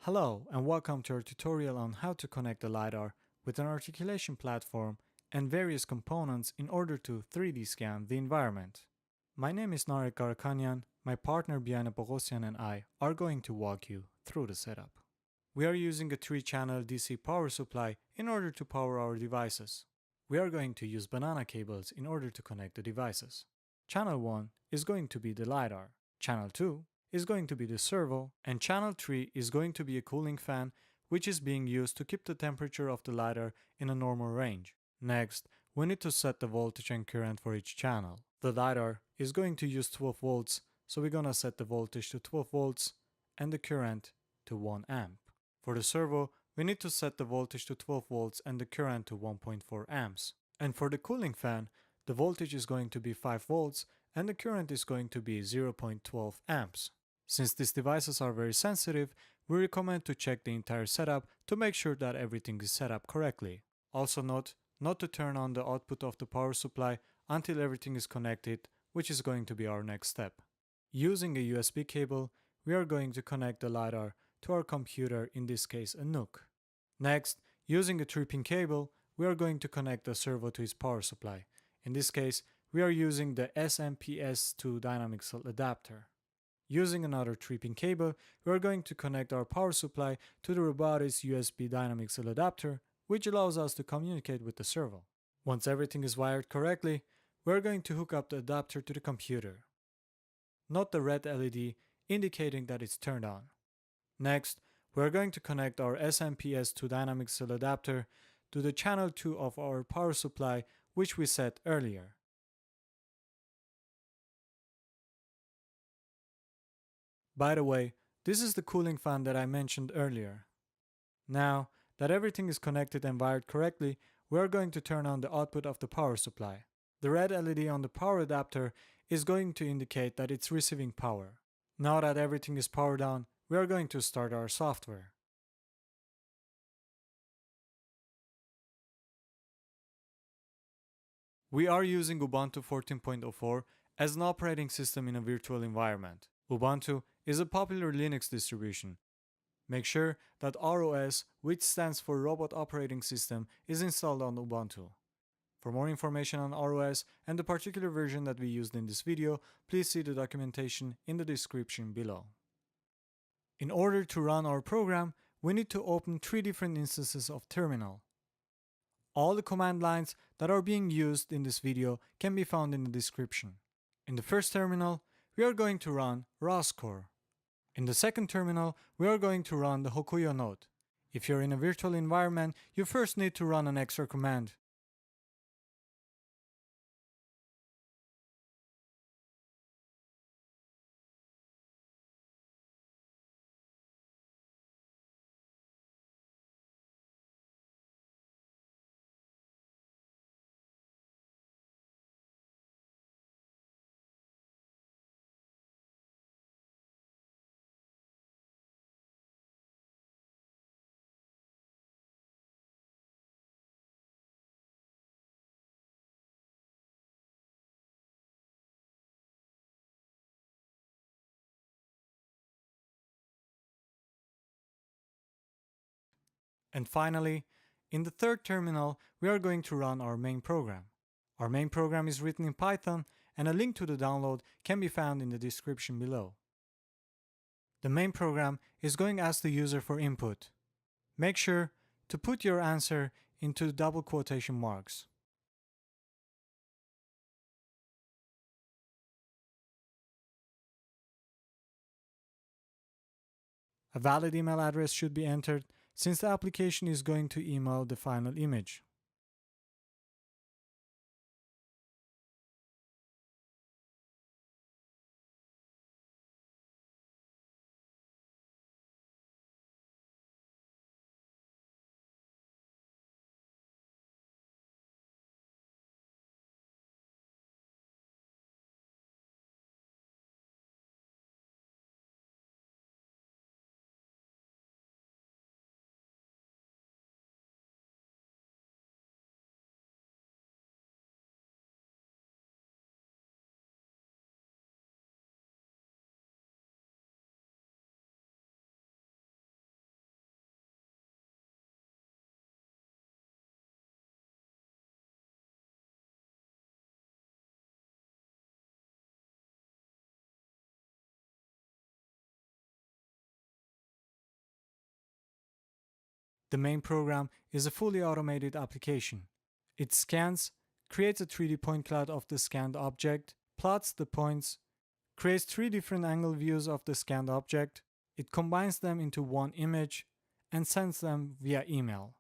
Hello and welcome to our tutorial on how to connect the LiDAR with an articulation platform and various components in order to 3D scan the environment. My name is Narek Garakanyan, my partner Biana Bogosian and I are going to walk you through the setup. We are using a 3-channel DC power supply in order to power our devices. We are going to use banana cables in order to connect the devices. Channel 1 is going to be the LiDAR. Channel 2 is going to be the servo, and channel 3 is going to be a cooling fan which is being used to keep the temperature of the LiDAR in a normal range. Next, we need to set the voltage and current for each channel. The LiDAR is going to use 12 volts, so we're gonna set the voltage to 12 volts and the current to 1 amp. For the servo, we need to set the voltage to 12 volts and the current to 1.4 amps. And for the cooling fan, the voltage is going to be 5 volts and the current is going to be 0.12 amps. Since these devices are very sensitive, we recommend to check the entire setup to make sure that everything is set up correctly. Also note not to turn on the output of the power supply until everything is connected, which is going to be our next step. Using a USB cable, we are going to connect the LiDAR to our computer, in this case a NUC. Next, using a 3-pin cable, we are going to connect the servo to its power supply. In this case, we are using the SMPS2 dynamic cell adapter. Using another 3-pin cable, we are going to connect our power supply to the Robotics USB dynamic cell adapter, which allows us to communicate with the servo. Once everything is wired correctly, we are going to hook up the adapter to the computer. Note the red LED indicating that it's turned on. Next, we are going to connect our SMPS2 dynamic cell adapter to the channel 2 of our power supply, which we set earlier. By the way, this is the cooling fan that I mentioned earlier. Now that everything is connected and wired correctly, we are going to turn on the output of the power supply. The red LED on the power adapter is going to indicate that it's receiving power. Now that everything is powered on, we are going to start our software. We are using Ubuntu 14.04 as an operating system in a virtual environment. Ubuntu is a popular Linux distribution. Make sure that ROS, which stands for Robot Operating System, is installed on Ubuntu. For more information on ROS and the particular version that we used in this video, please see the documentation in the description below. In order to run our program, we need to open 3 different instances of terminal. All the command lines that are being used in this video can be found in the description. In the first terminal, we are going to run ROS-core. In the second terminal, we are going to run the Hokuyo node. If you're in a virtual environment, you first need to run an extra command. And finally, in the third terminal, we are going to run our main program. Our main program is written in Python, and a link to the download can be found in the description below. The main program is going to ask the user for input. Make sure to put your answer into double quotation marks. A valid email address should be entered since the application is going to email the final image. The main program is a fully automated application. It scans, creates a 3D point cloud of the scanned object, plots the points, creates 3 different angle views of the scanned object, it combines them into one image, and sends them via email.